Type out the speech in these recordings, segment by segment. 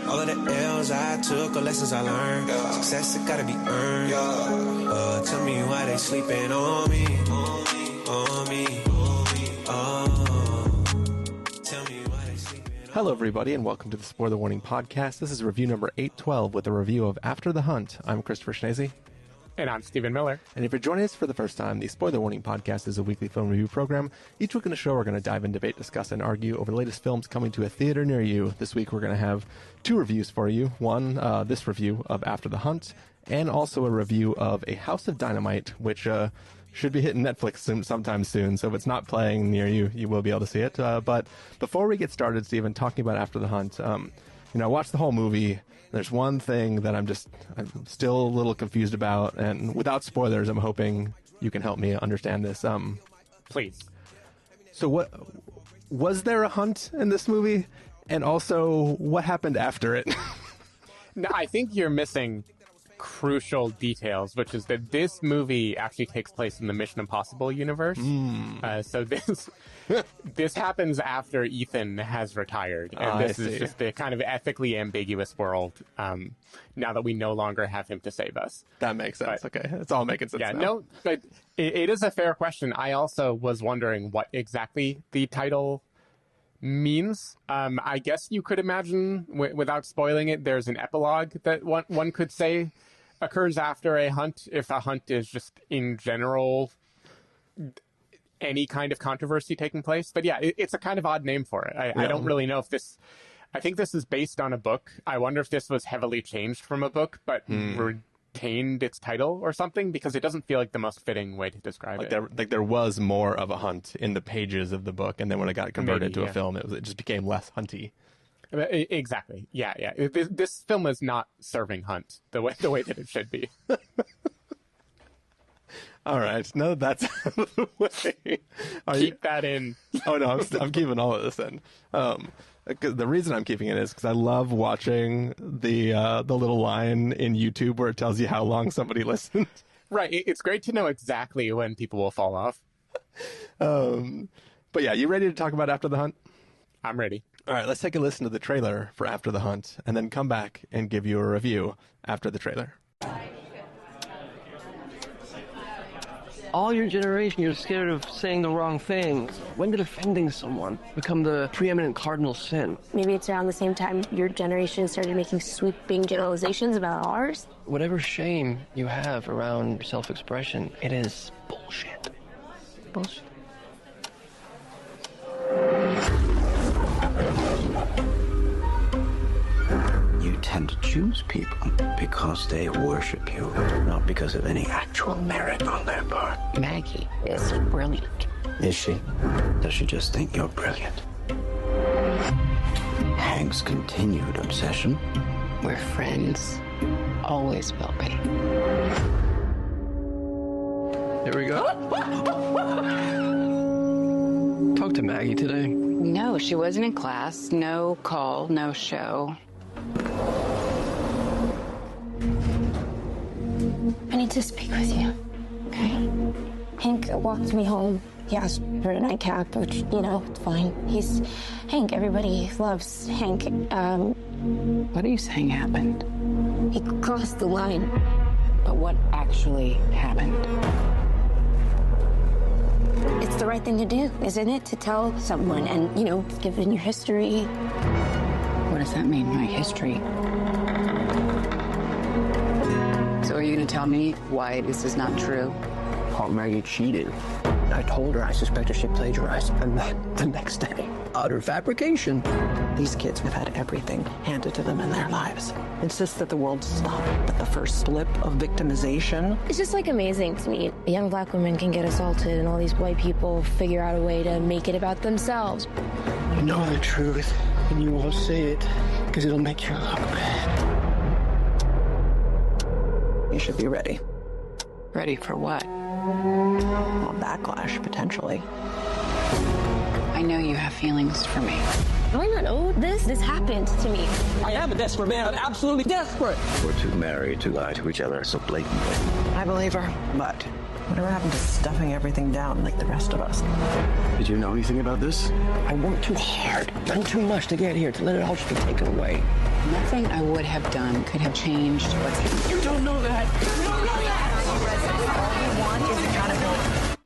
All of the L's I took or lessons I learned. Success, it gotta be earned. Tell me why they sleeping on me. On me. Tell me why they sleeping on me. Hello, everybody, and welcome to the Spoiler Warning Podcast. This is review number 812 with a review of After the Hunt. I'm Christopher Schnese. And I'm Stephen Miller. And if you're joining us for the first time, the Spoiler Warning Podcast is a weekly film review program. Each week in the show, we're going to dive in, debate, discuss, and argue over the latest films coming to a theater near you. This week, we're going to have two reviews for you. One, this review of After the Hunt, and also a review of A House of Dynamite, which should be hitting Netflix sometime soon. So if it's not playing near you, you will be able to see it. But before we get started, Stephen, talking about After the Hunt, I watched the whole movie. There's one thing that I'm still a little confused about, and without spoilers, I'm hoping you can help me understand this. Please. So what was there a hunt in this movie? And also, what happened after it? No, I think you're missing crucial details, which is that this movie actually takes place in the Mission Impossible universe. So this happens after Ethan has retired, and this is just the kind of ethically ambiguous world. Now that we no longer have him to save us, that makes sense. Okay, it's all making sense. Yeah, now. No, but it is a fair question. I also was wondering what exactly the title means. I guess you could imagine, without spoiling it, there's an epilogue that one could say occurs after a hunt, if a hunt is just in general any kind of controversy taking place. But yeah, it's a kind of odd name for it. I don't really know if this... I think this is based on a book. I wonder if this was heavily changed from a book, but retained its title or something, because it doesn't feel like the most fitting way to describe it. There was more of a hunt in the pages of the book, and then when it got converted to a film, it just became less hunty. Exactly. Yeah. This film is not serving hunt the way that it should be. All right. No, that's out of the way. Keep that in. Oh, no, I'm keeping all of this in. The reason I'm keeping it is because I love watching the little line in YouTube where it tells you how long somebody listened. Right. It's great to know exactly when people will fall off. But yeah, you ready to talk about After the Hunt? I'm ready. All right, let's take a listen to the trailer for After the Hunt and then come back and give you a review after the trailer. All your generation, you're scared of saying the wrong thing. When did offending someone become the preeminent cardinal sin? Maybe it's around the same time your generation started making sweeping generalizations about ours. Whatever shame you have around self-expression, it is bullshit. Bullshit. You tend to choose people because they worship you, not because of any actual merit on their part. Maggie is brilliant. Is she? Does she just think you're brilliant? Hank's continued obsession. We're friends. Always will be. Here we go. Talk to Maggie today. No, she wasn't in class. No call, no show. I need to speak with you, okay? Hank walked me home. He asked for a nightcap, which, it's fine. Hank. Everybody loves Hank. What are you saying happened? He crossed the line. But what actually happened? It's the right thing to do, isn't it? To tell someone and, given your history. What does that mean, my history? So are you going to tell me why this is not true? Aunt Maggie cheated. I told her I suspected she plagiarized, and then the next day, utter fabrication. These kids have had everything handed to them in their lives. Insist that the world stop at the first slip of victimization. It's just amazing to me. A young black woman can get assaulted and all these white people figure out a way to make it about themselves. You know the truth, and you won't say it because it'll make you look bad. You should be ready. Ready for what? Well, backlash, potentially. I know you have feelings for me. Do I not know this? This happened to me. I am a desperate man. I'm absolutely desperate. We're too married to lie to each other so blatantly. I believe her, but Whatever happened to stuffing everything down like the rest of us? Did you know anything about this? I worked too hard, done too much to get here, to let it all just be taken away. Nothing I would have done could have changed what's happened. You don't know that. You don't know that. All you want is accountability.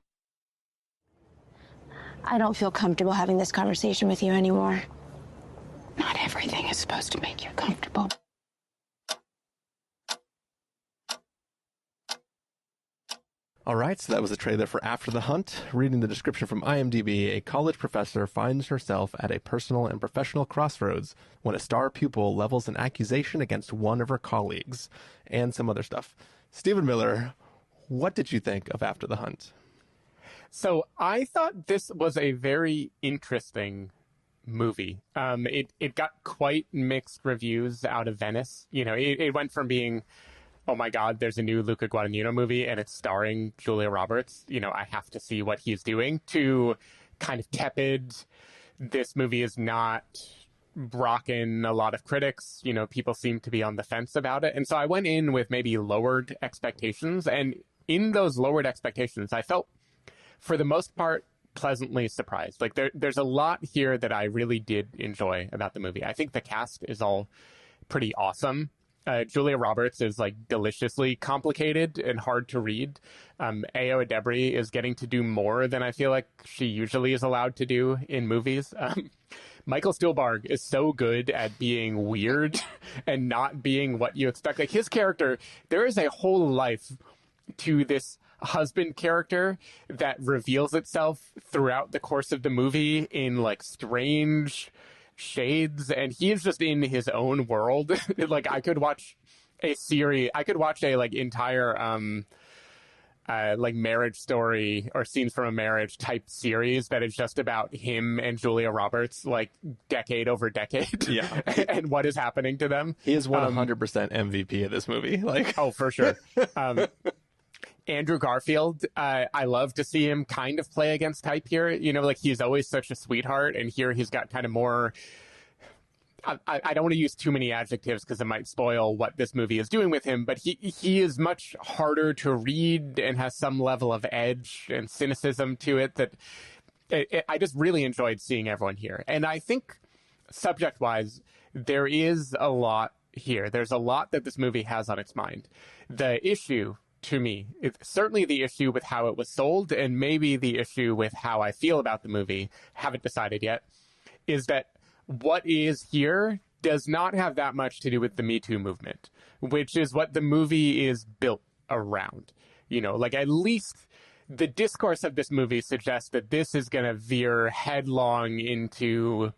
I don't feel comfortable having this conversation with you anymore. Not everything is supposed to make you comfortable. All right, so that was a trailer for After the Hunt. Reading the description from IMDb, a college professor finds herself at a personal and professional crossroads when a star pupil levels an accusation against one of her colleagues, and some other stuff. Stephen Miller, what did you think of After the Hunt? So I thought this was a very interesting movie. It got quite mixed reviews out of Venice. You know, it went from being, oh my God, there's a new Luca Guadagnino movie and it's starring Julia Roberts. You know, I have to see what he's doing, to kind of tepid. This movie is not rocking a lot of critics. You know, people seem to be on the fence about it. And so I went in with maybe lowered expectations. And in those lowered expectations, I felt, for the most part, pleasantly surprised. Like there's a lot here that I really did enjoy about the movie. I think the cast is all pretty awesome. Julia Roberts is like deliciously complicated and hard to read. Ayo Edebiri is getting to do more than I feel like she usually is allowed to do in movies. Michael Stuhlbarg is so good at being weird and not being what you expect. Like his character, there is a whole life to this husband character that reveals itself throughout the course of the movie in like strange shades, and he is just in his own world. Like I could watch a series, I could watch a like entire like Marriage Story or Scenes from a Marriage type series that is just about him and Julia Roberts, like decade over decade. Yeah. And what is happening to them. He is 100% MVP of this movie. Like, oh, for sure. Andrew Garfield, I love to see him kind of play against type here. You know, like he's always such a sweetheart, and here he's got kind of more. I don't want to use too many adjectives because it might spoil what this movie is doing with him, but he is much harder to read and has some level of edge and cynicism to it that I just really enjoyed seeing everyone here. And I think subject-wise, there is a lot here. There's a lot that this movie has on its mind. The issue, to me, it's certainly the issue with how it was sold, and maybe the issue with how I feel about the movie, haven't decided yet, is that what is here does not have that much to do with the Me Too movement, which is what the movie is built around. You know, like at least the discourse of this movie suggests that this is going to veer headlong into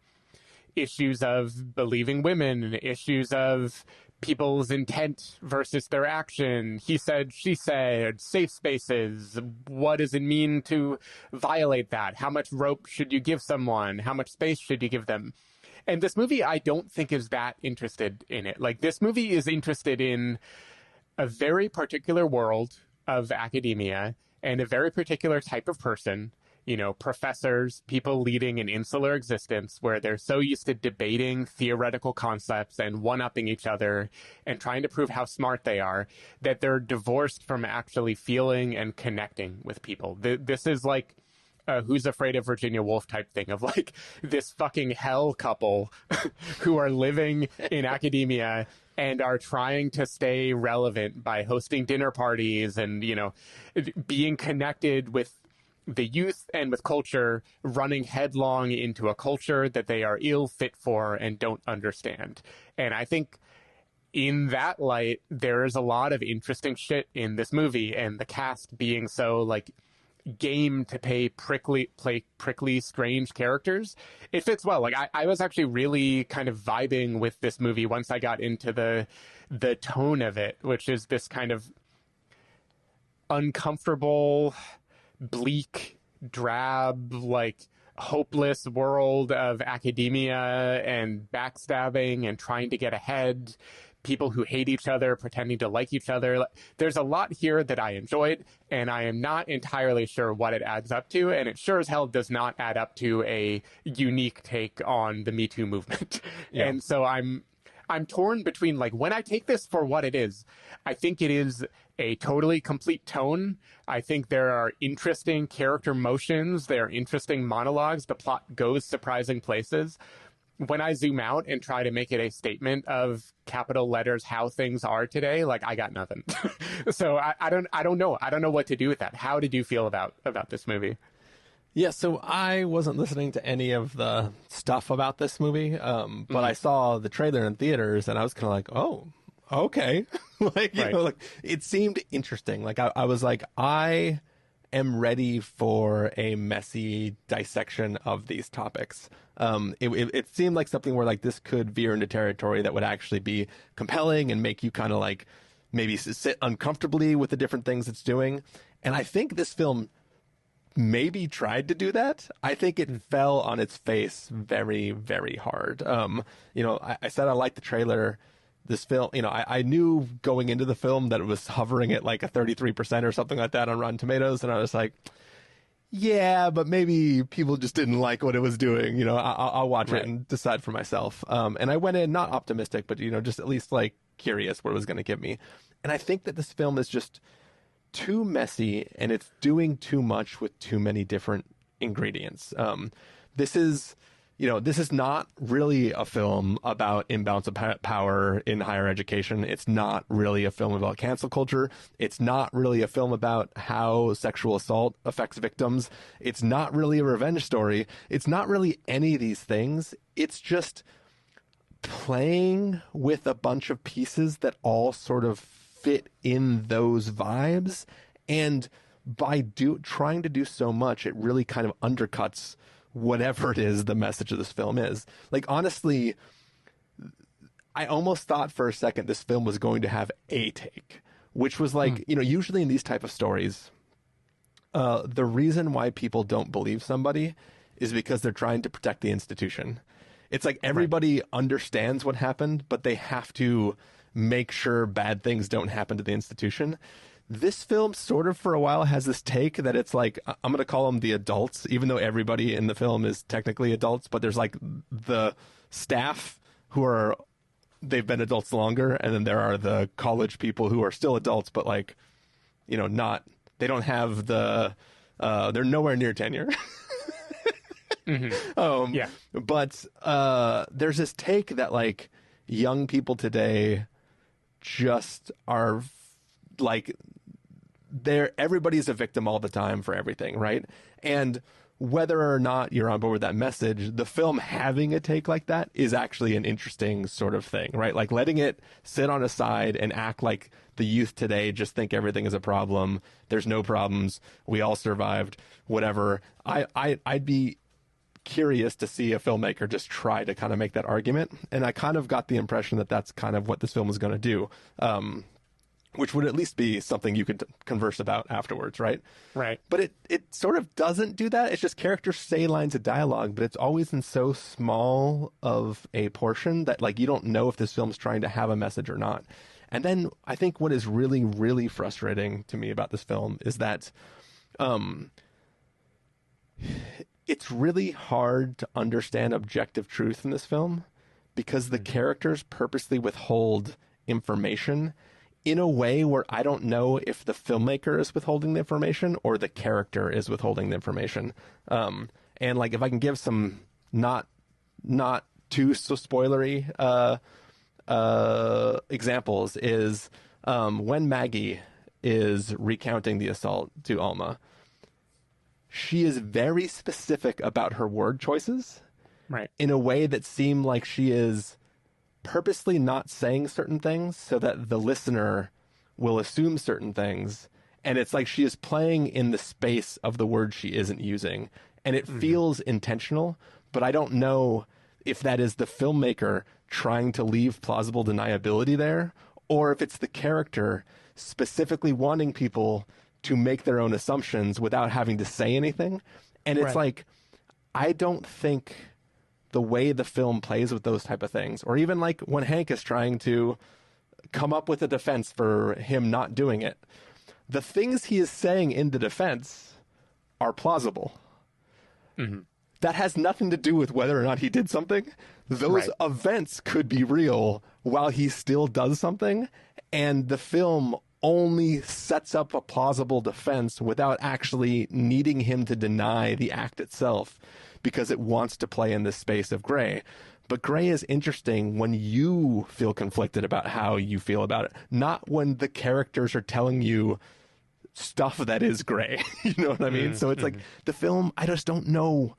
issues of believing women, issues of people's intent versus their action, he said, she said, safe spaces, what does it mean to violate that? How much rope should you give someone? How much space should you give them? And this movie, I don't think is that interested in it. Like, this movie is interested in a very particular world of academia and a very particular type of person, you know, professors, people leading an insular existence where they're so used to debating theoretical concepts and one-upping each other and trying to prove how smart they are, that they're divorced from actually feeling and connecting with people. This is like Who's Afraid of Virginia Woolf type thing of like this fucking hell couple who are living in academia and are trying to stay relevant by hosting dinner parties and, you know, being connected with the youth and with culture, running headlong into a culture that they are ill fit for and don't understand. And I think in that light, there is a lot of interesting shit in this movie, and the cast being so like game to play prickly, strange characters, it fits well. Like I was actually really kind of vibing with this movie once I got into the tone of it, which is this kind of uncomfortable, bleak, drab, like hopeless world of academia and backstabbing and trying to get ahead, people who hate each other pretending to like each other. There's a lot here that I enjoyed, and I am not entirely sure what it adds up to, and it sure as hell does not add up to a unique take on the Me Too movement. Yeah. And so I'm torn between, like, when I take this for what it is, I think it is a totally complete tone. I think there are interesting character motions. There are interesting monologues. The plot goes surprising places. When I zoom out and try to make it a statement of capital letters how things are today, like, I got nothing. So I don't know. I don't know what to do with that. How did you feel about this movie? Yeah, so I wasn't listening to any of the stuff about this movie, but I saw the trailer in theaters, and I was kind of like, oh, okay. Like, you know, like, it seemed interesting. Like, I was like, I am ready for a messy dissection of these topics. It seemed like something where, like, this could veer into territory that would actually be compelling and make you kind of, like, maybe sit uncomfortably with the different things it's doing. And I think this film maybe tried to do that. I think it fell on its face very, very hard. You know, I said I liked the trailer. This film, you know, I knew going into the film that it was hovering at like a 33% or something like that on Rotten Tomatoes. And I was like, yeah, but maybe people just didn't like what it was doing. You know, I'll watch it and decide for myself. And I went in not optimistic, but, you know, just at least like curious what it was going to give me. And I think that this film is just too messy, and it's doing too much with too many different ingredients. This is not really a film about imbalance of power in higher education. It's not really a film about cancel culture. It's not really a film about how sexual assault affects victims. It's not really a revenge story. It's not really any of these things. It's just playing with a bunch of pieces that all sort of fit in those vibes, and by trying to do so much, it really kind of undercuts whatever it is the message of this film is. Like, honestly, I almost thought for a second this film was going to have a take, which was like, you know, usually in these type of stories, the reason why people don't believe somebody is because they're trying to protect the institution. It's like everybody understands what happened, but they have to make sure bad things don't happen to the institution. This film sort of for a while has this take that it's like, I'm going to call them the adults, even though everybody in the film is technically adults, but there's like the staff who they've been adults longer, and then there are the college people who are still adults, but like, you know, they don't have they're nowhere near tenure. But there's this take that like young people today just are like, everybody's a victim all the time for everything, right? And whether or not you're on board with that message, the film having a take like that is actually an interesting sort of thing, right? Like letting it sit on a side and act like the youth today just think everything is a problem. There's no problems. We all survived, whatever. I'd be curious to see a filmmaker just try to kind of make that argument. And I kind of got the impression that that's kind of what this film is going to do. Which would at least be something you could converse about afterwards, right? Right. But it sort of doesn't do that. It's just characters say lines of dialogue, but it's always in so small of a portion that like you don't know if this film's trying to have a message or not. And then I think what is really, really frustrating to me about this film is that it's really hard to understand objective truth in this film because the characters purposely withhold information in a way where I don't know if the filmmaker is withholding the information or the character is withholding the information. And like, if I can give some not too so spoilery examples is when Maggie is recounting the assault to Alma, she is very specific about her word choices, right? In a way that seem like she is purposely not saying certain things so that the listener will assume certain things. And it's like she is playing in the space of the word she isn't using. And it feels intentional, but I don't know if that is the filmmaker trying to leave plausible deniability there, or if it's the character specifically wanting people to make their own assumptions without having to say anything. And it's like, I don't think the way the film plays with those type of things, or even like when Hank is trying to come up with a defense for him not doing it, the things he is saying in the defense are plausible. That has nothing to do with whether or not he did something. Those events could be real while he still does something, and the film only sets up a plausible defense without actually needing him to deny the act itself, because it wants to play in this space of gray. But gray is interesting when you feel conflicted about how you feel about it, not when the characters are telling you stuff that is gray. You know what I mean? So it's like the film, I just don't know.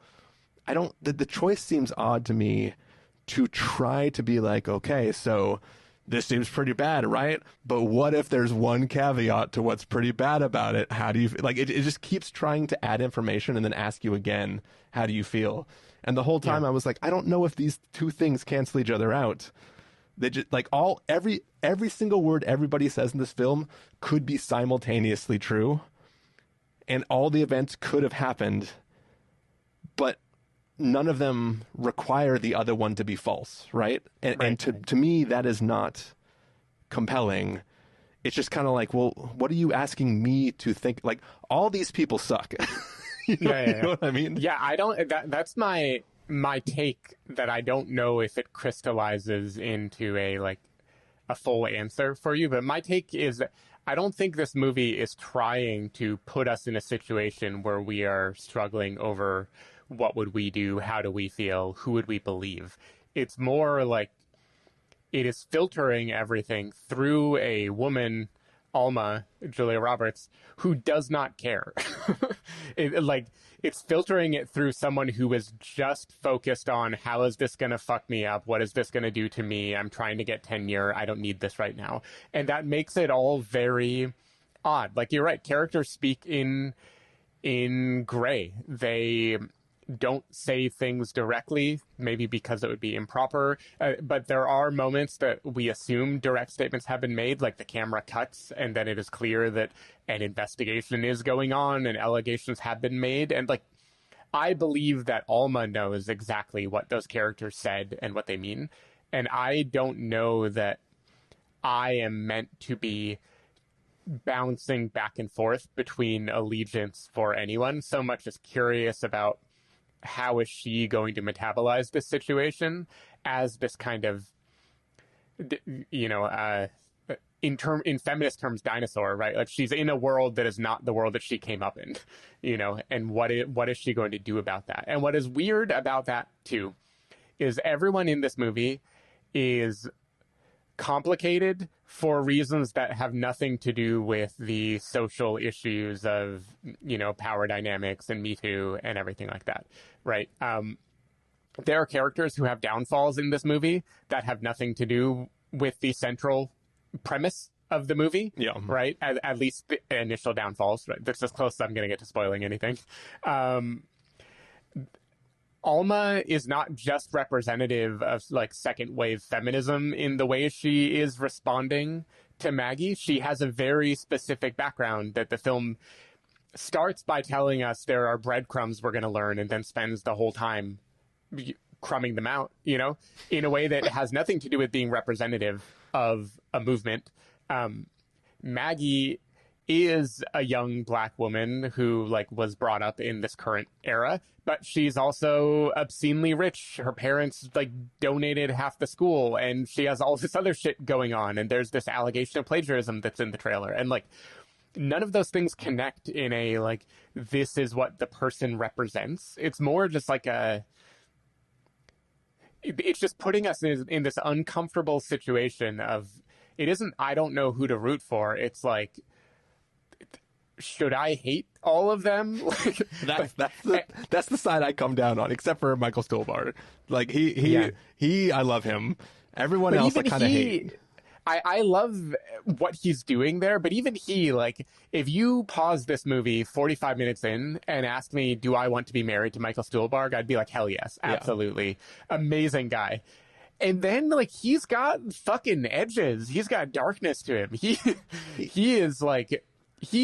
The choice seems odd to me to try to be like, okay, so this seems pretty bad, right? But what if there's one caveat to what's pretty bad about it? How do you like it? It just keeps trying to add information and then ask you again, how do you feel? And the whole time I was like, I don't know if these two things cancel each other out. They just like every single word everybody says in this film could be simultaneously true, and all the events could have happened, but none of them require the other one to be false, right? And to me, that is not compelling. It's just kind of like, well, what are you asking me to think? Like, all these people suck. You know what I mean? Yeah, I don't. That's my take, that I don't know if it crystallizes into a full answer for you. But my take is that I don't think this movie is trying to put us in a situation where we are struggling over what would we do, how do we feel, who would we believe. It's more like it is filtering everything through a woman, Alma, Julia Roberts, who does not care. It's filtering it through someone who is just focused on, how is this going to fuck me up? What is this going to do to me? I'm trying to get tenure. I don't need this right now. And that makes it all very odd. Like, you're right. Characters speak in gray. They don't say things directly, maybe because it would be improper. But there are moments that we assume direct statements have been made, like the camera cuts and then it is clear that an investigation is going on and allegations have been made. And I believe that Alma knows exactly what those characters said and what they mean. And I don't know that I am meant to be bouncing back and forth between allegiance for anyone, so much as curious about how is she going to metabolize this situation as this kind of, in feminist terms, dinosaur, right? Like, she's in a world that is not the world that she came up in, and what is she going to do about that? And what is weird about that too is everyone in this movie is complicated for reasons that have nothing to do with the social issues of, power dynamics and Me Too and everything like that, right? There are characters who have downfalls in this movie that have nothing to do with the central premise of the movie, right? At least the initial downfalls, right? That's as close as I'm going to get to spoiling anything. Alma is not just representative of second wave feminism in the way she is responding to Maggie. She has a very specific background that the film starts by telling us there are breadcrumbs we're going to learn, and then spends the whole time crumbing them out, in a way that has nothing to do with being representative of a movement. Maggie is a young Black woman who was brought up in this current era, but she's also obscenely rich. Her parents donated half the school, and she has all this other shit going on. And there's this allegation of plagiarism that's in the trailer. And none of those things connect in a, this is what the person represents. It's more just it's just putting us in this uncomfortable situation of, it isn't, I don't know who to root for. It's should I hate all of them? That's the side I come down on, except for Michael Stuhlbarg. He I love him. Everyone else I kind of hate. I love what he's doing there, but even he, if you pause this movie 45 minutes in and ask me, do I want to be married to Michael Stuhlbarg? I'd be like, hell yes, absolutely. Yeah. Amazing guy. And then he's got fucking edges. He's got darkness to him. He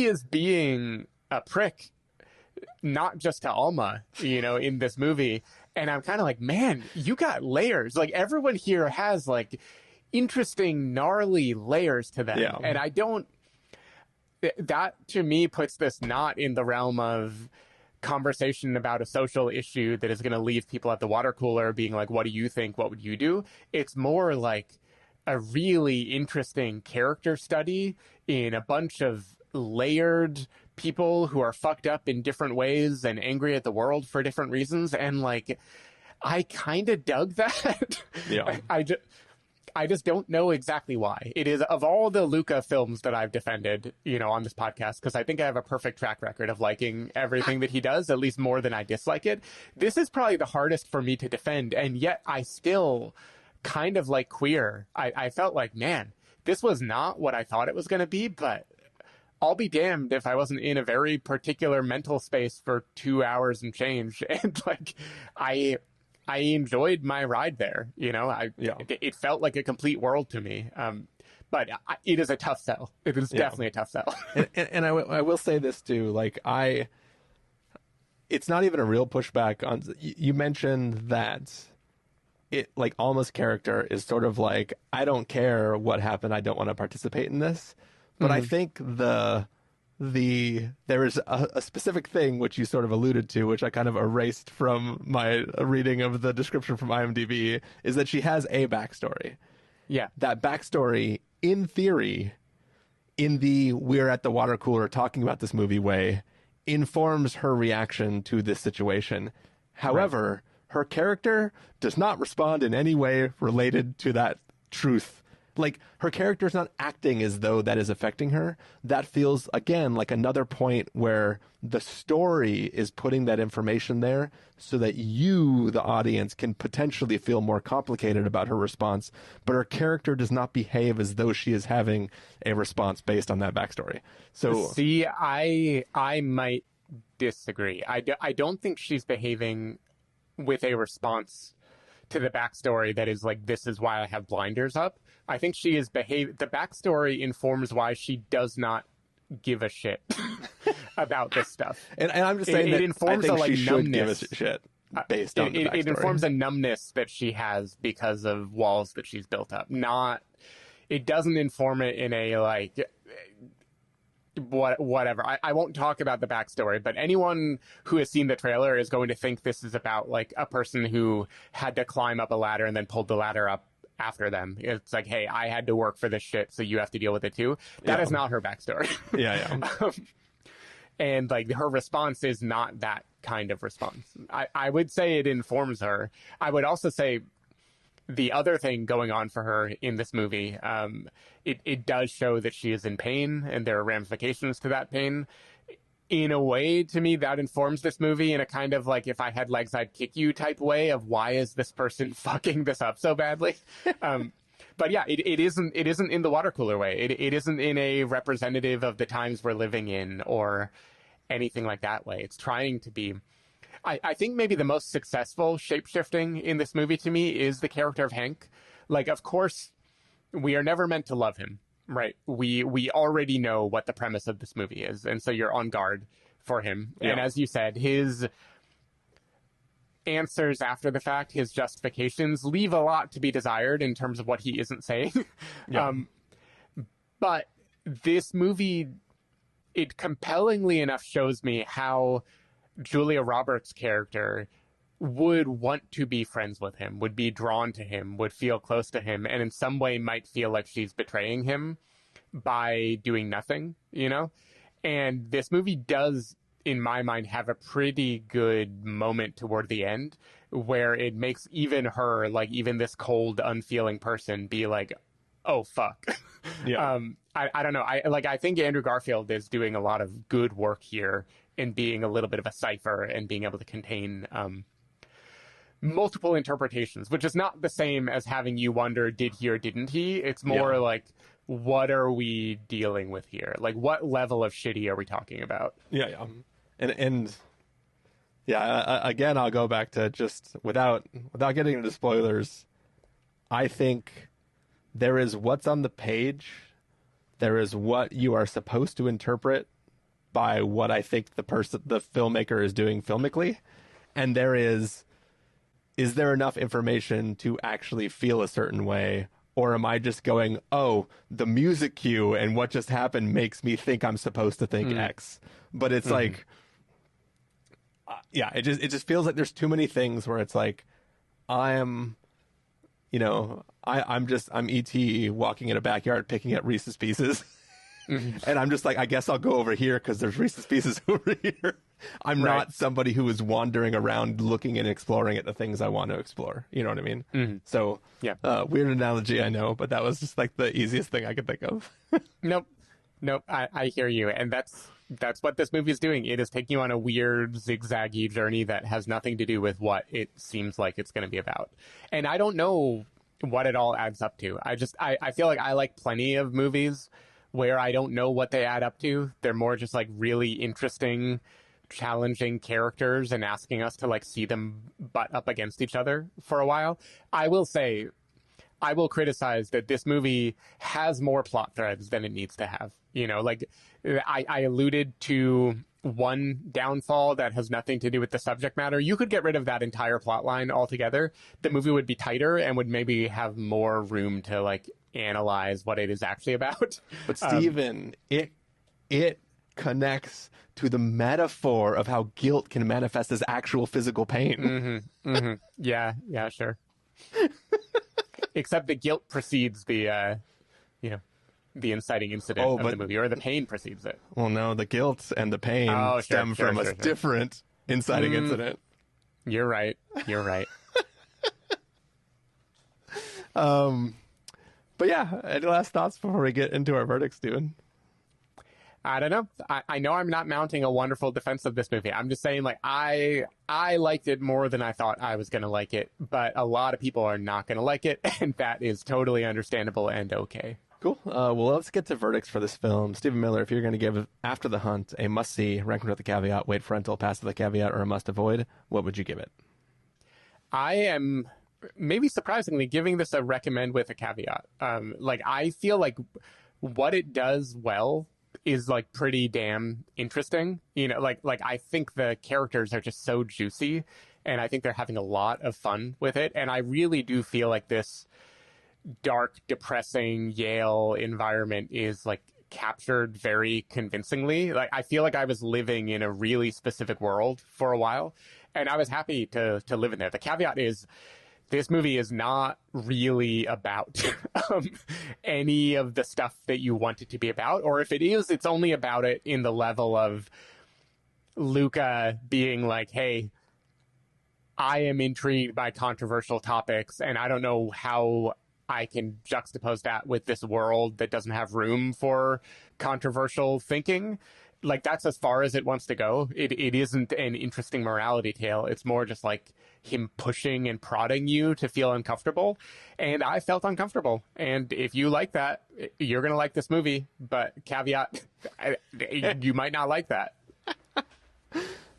is being a prick, not just to Alma, in this movie. And I'm kind of man, you got layers. Everyone here has interesting, gnarly layers to them. Yeah. And that to me puts this not in the realm of conversation about a social issue that is going to leave people at the water cooler being what do you think? What would you do? It's more a really interesting character study in a bunch of layered people who are fucked up in different ways and angry at the world for different reasons. And like, I kind of dug that. Yeah. I just don't know exactly why. It is, of all the Luca films that I've defended, you know, on this podcast, because I think I have a perfect track record of liking everything that he does, at least more than I dislike it. This is probably the hardest for me to defend, and yet I still kind of like Queer. I felt like, man, this was not what I thought it was going to be, but I'll be damned if I wasn't in a very particular mental space for 2 hours and change. And like, I enjoyed my ride there. You know, it felt like a complete world to me. But it is a tough sell. It is definitely a tough sell. and I will say this too. Like it's not even a real pushback on. You mentioned that it, like, Alma's character is sort of like, I don't care what happened. I don't want to participate in this. But I think there is a specific thing which you sort of alluded to, which I kind of erased from my reading of the description from IMDb, is that she has a backstory. Yeah. That backstory, in theory, in the we're at the water cooler talking about this movie way, informs her reaction to this situation. However, her character does not respond in any way related to that truth. Like, her character is not acting as though that is affecting her. That feels, again, like another point where the story is putting that information there so that you, the audience, can potentially feel more complicated about her response. But her character does not behave as though she is having a response based on that backstory. So, see, I might disagree. I don't think she's behaving with a response to the backstory that is like, this is why I have blinders up. I think she is the backstory informs why she does not give a shit about this stuff. And I'm just saying it informs I think she should give a shit based on the backstory. It informs a numbness that she has because of walls that she's built up. It doesn't inform it in a like, whatever. I won't talk about the backstory, but anyone who has seen the trailer is going to think this is about like a person who had to climb up a ladder and then pulled the ladder up after them. It's like, hey, I had to work for this shit, so you have to deal with it too. That is not her backstory. And like, her response is not that kind of response. I would say it informs her. I would also say the other thing going on for her in this movie, it does show that she is in pain, and there are ramifications to that pain. In a way, to me, that informs this movie in a kind of like, if I had legs, I'd kick you type way of, why is this person fucking this up so badly? But yeah, it isn't in the water cooler way. It isn't in a representative of the times we're living in or anything like that way. It's trying to be... I think maybe the most successful shape-shifting in this movie to me is the character of Hank. Like, of course, we are never meant to love him, right? We already know what the premise of this movie is, and so you're on guard for him. Yeah. And as you said, his answers after the fact, his justifications, leave a lot to be desired in terms of what he isn't saying. Yeah. But this movie, it compellingly enough shows me how Julia Roberts' character would want to be friends with him, would be drawn to him, would feel close to him, and in some way might feel like she's betraying him by doing nothing, you know? And this movie does, in my mind, have a pretty good moment toward the end where it makes even her, like, even this cold, unfeeling person be like, oh, fuck. Yeah. I don't know. I think Andrew Garfield is doing a lot of good work here in being a little bit of a cipher and being able to contain multiple interpretations, which is not the same as having you wonder, did he or didn't he? It's more like, what are we dealing with here? Like, what level of shitty are we talking about? Yeah. And again, I'll go back to just without getting into spoilers. I think there is what's on the page. There is what you are supposed to interpret by what I think the filmmaker is doing filmically. And is there enough information to actually feel a certain way? Or am I just going, oh, the music cue and what just happened makes me think I'm supposed to think X. But it's like, it just feels like there's too many things where it's like, I'm I'm E.T. walking in a backyard picking at Reese's Pieces. And I'm just like, I guess I'll go over here because there's Reese's Pieces over here. I'm not somebody who is wandering around looking and exploring at the things I want to explore. You know what I mean? So, weird analogy, I know, but that was just like the easiest thing I could think of. Nope. I hear you. And that's what this movie is doing. It is taking you on a weird, zigzaggy journey that has nothing to do with what it seems like it's going to be about. And I don't know what it all adds up to. I feel like I like plenty of movies where I don't know what they add up to. They're more just like really interesting, challenging characters and asking us to like see them butt up against each other for a while. I will say, I will criticize that this movie has more plot threads than it needs to have. You know, like I alluded to one downfall that has nothing to do with the subject matter. You could get rid of that entire plot line altogether. The movie would be tighter and would maybe have more room to like analyze what it is actually about. But Stephen, it connects to the metaphor of how guilt can manifest as actual physical pain. Yeah, sure. Except the guilt precedes the the inciting incident of the movie, or the pain precedes it. Well, no, the guilt and the pain stem from a different inciting incident. You're right. But yeah, any last thoughts before we get into our verdicts, Steven? I don't know. I know I'm not mounting a wonderful defense of this movie. I'm just saying, like, I liked it more than I thought I was going to like it, but a lot of people are not going to like it, and that is totally understandable and okay. Cool. Well, let's get to verdicts for this film. Stephen Miller, if you're going to give After the Hunt a must-see, recommend with the caveat, wait for rental, pass with the caveat, or a must-avoid, what would you give it? I am, maybe surprisingly, giving this a recommend with a caveat. I feel like what it does well is like pretty damn interesting. You know, like I think the characters are just so juicy, and I think they're having a lot of fun with it. And I really do feel like this dark, depressing Yale environment is like captured very convincingly. Like I feel like I was living in a really specific world for a while, and I was happy to live in there. The caveat is, this movie is not really about any of the stuff that you want it to be about. Or if it is, it's only about it in the level of Luca being like, hey, I am intrigued by controversial topics, and I don't know how I can juxtapose that with this world that doesn't have room for controversial thinking. Like, that's as far as it wants to go. It isn't an interesting morality tale. It's more just like him pushing and prodding you to feel uncomfortable. And I felt uncomfortable. And if you like that, you're going to like this movie. But caveat, you might not like that.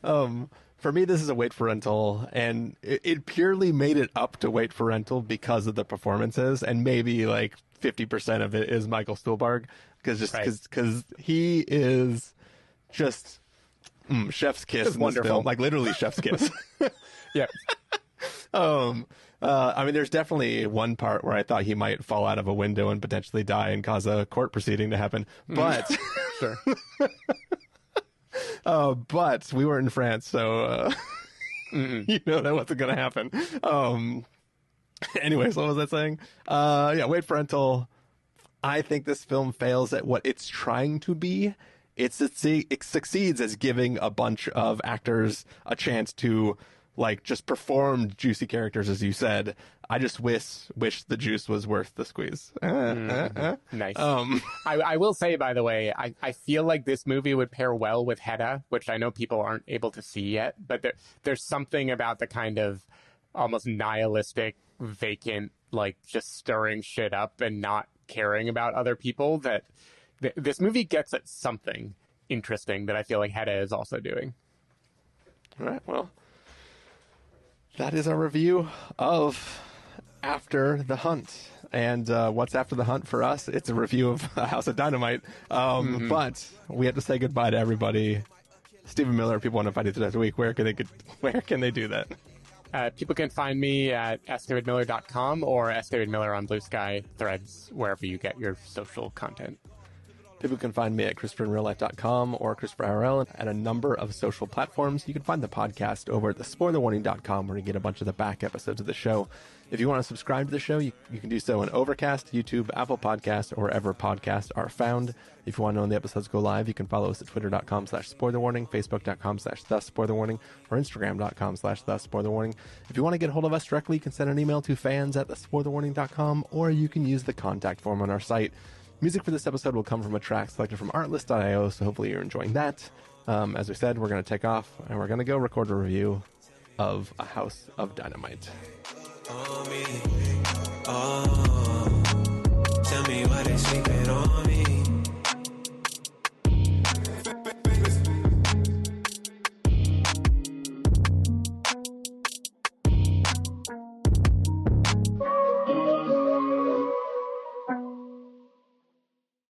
For me, this is a wait for rental, and it purely made it up to wait for rental because of the performances, and maybe like 50% of it is Michael Stuhlbarg, because he is just chef's kiss in this film, like literally chef's kiss. Yeah. I mean, there's definitely one part where I thought he might fall out of a window and potentially die and cause a court proceeding to happen, but Sure. But we were in France, so you know that wasn't going to happen. Anyways, what was I saying? Wait for rental. I think this film fails at what it's trying to be. It succeeds as giving a bunch of actors a chance to like just perform juicy characters, as you said. I just wish the juice was worth the squeeze. Nice. I will say, by the way, I feel like this movie would pair well with Hedda, which I know people aren't able to see yet, but there's something about the kind of almost nihilistic, vacant, like just stirring shit up and not caring about other people that this movie gets at something interesting that I feel like Hedda is also doing. All right, well, that is our review of After the Hunt. And what's After the Hunt for us? It's a review of House of Dynamite. But we have to say goodbye to everybody. Stephen Miller, people want to find you throughout the week. Where can they do that? People can find me at sdavidmiller.com or sdavidmiller on Blue Sky, Threads, wherever you get your social content. People can find me at ChristopherInRealLife.com or ChristopherIRL at a number of social platforms. You can find the podcast over at thespoilerwarning.com, where you get a bunch of the back episodes of the show. If you want to subscribe to the show, you can do so on Overcast, YouTube, Apple Podcasts, or wherever podcasts are found. If you want to know when the episodes go live, you can follow us at twitter.com/spoilerwarning, facebook.com/thespoilerwarning, or instagram.com/thespoilerwarning. If you want to get a hold of us directly, you can send an email to fans@thespoilerwarning.com, or you can use the contact form on our site. Music for this episode will come from a track selected from artlist.io, so hopefully you're enjoying that. As we said, we're going to take off, and we're going to go record a review of A House of Dynamite. On me. Oh, tell me why they sleeping on me.